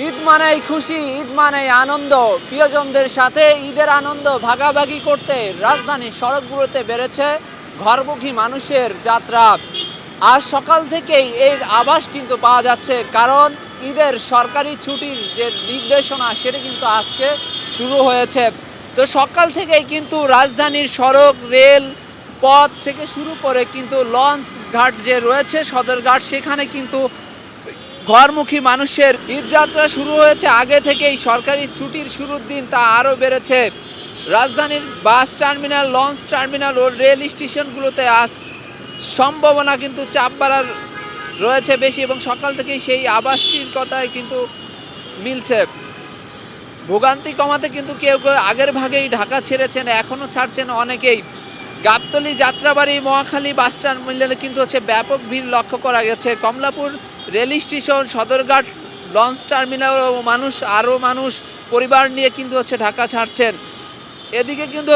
ঈদ মানেই খুশি, ঈদ মানেই আনন্দ। প্রিয়জনদের সাথে ঈদের আনন্দ ভাগাভাগি করতে রাজধানীর সড়কগুলোতে বেড়েছে ঘরমুখী মানুষের যাত্রা। আজ সকাল থেকেই এর আভাস কিন্তু পাওয়া যাচ্ছে, কারণ ঈদের সরকারি ছুটির যে নির্দেশনা সেটা কিন্তু আজকে শুরু হয়েছে। তো সকাল থেকেই কিন্তু রাজধানীর সড়ক, রেল পথ থেকে শুরু করে কিন্তু লঞ্চ ঘাট যে রয়েছে সদরঘাট, সেখানে কিন্তু ঘরমুখী মানুষের ঈদযাত্রা শুরু হয়েছে আগে থেকেই। সরকারি ছুটির শুরুর দিন তা আরও বেড়েছে। রাজধানীর বাস টার্মিনাল, লঞ্চ টার্মিনাল ও রেল স্টেশনগুলোতে আজ সম্ভাবনা কিন্তু চাপ বাড়ার রয়েছে বেশি, এবং সকাল থেকেই সেই আভাসটির কথাই কিন্তু মিলছে। ভোগান্তি কমাতে কিন্তু কেউ কেউ আগের ভাগেই ঢাকা ছেড়েছেন, এখনও ছাড়ছেন অনেকেই। গাবতলী, যাত্রাবাড়ি, মহাখালী বাস টার্মিনালে কিন্তু ব্যাপক ভিড় লক্ষ্য করা গেছে। Kamalapur rail station, Sadarghat, launch terminal মানুষ পরিবার নিয়ে কিন্তু ঢাকা ছাড়ছেন। এদিকে কিন্তু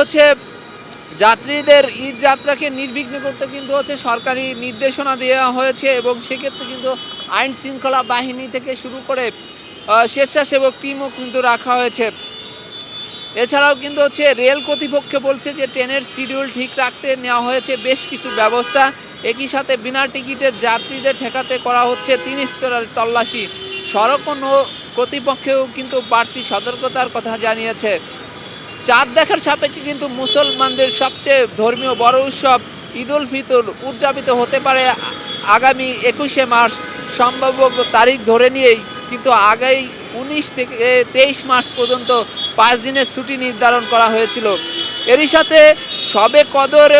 যাত্রীদের ঈদ যাত্রাকে নির্বিঘ্ন করতে কিন্তু সরকারি নির্দেশনা দেওয়া হয়েছে, এবং সেক্ষেত্রে কিন্তু আইন শৃঙ্খলা বাহিনী থেকে শুরু করে স্বেচ্ছাসেবক টিমও কিন্তু রাখা হয়েছে। এছাড়াও কিন্তু রেল কর্তৃপক্ষ বলছে যে ট্রেনের শিডিউল ঠিক রাখতে নেওয়া হয়েছে বেশ কিছু ব্যবস্থা। একই সাথে বিনা টিকিটের যাত্রীদের ঠেকাতে করা হচ্ছে 3 স্তরের তল্লাশি। সড়ক ও নৌ কর্তৃপক্ষেও কিন্তু বাড়তি সতর্কতার কথা জানিয়েছে। চাঁদ দেখার সাপেক্ষে কিন্তু মুসলমানদের সবচেয়ে ধর্মীয় বড় উৎসব ঈদ উল ফিতর উদযাপিত হতে পারে আগামী 21শে মার্চ। সম্ভাব্য তারিখ ধরে নিয়েই কিন্তু আগামী 19 থেকে 23 মার্চ পর্যন্ত 5 দিনের ছুটি নির্ধারণ করা হয়েছিল। এরই সাথে শবে কদর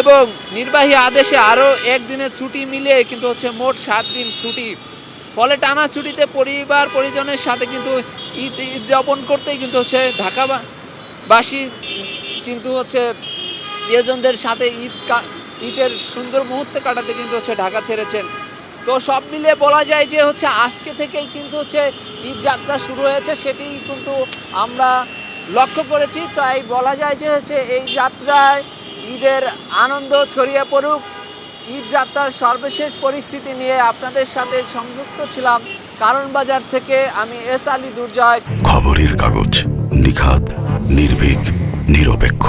এবং নির্বাহী আদেশে আরও 1 দিনের ছুটি মিলিয়ে কিন্তু মোট 7 দিন ছুটি। ফলে টানা ছুটিতে পরিবার পরিজনের সাথে কিন্তু ঈদ উদযাপন করতেই কিন্তু ঢাকাবাসী কিন্তু প্রিয়জনদের সাথে ঈদের সুন্দর মুহূর্ত কাটাতে কিন্তু ঢাকা ছেড়েছেন। তো সব মিলিয়ে বলা যায় যে আজকে থেকেই কিন্তু ঈদ যাত্রা শুরু হয়েছে, সেটি কিন্তু আমরা লক্ষ্য করেছি। তাই বলা যায় যে এই যাত্রায় ঈদের আনন্দ ছড়িয়ে পড়ুক। ঈদ যাত্রার সর্বশেষ পরিস্থিতি নিয়ে আপনাদের সাথে সংযুক্ত ছিলাম কারণ বাজার থেকে আমি এস আলী দুর্জয়। খবরের কাগজ, নিখাত, নির্ভীক, নিরপেক্ষ।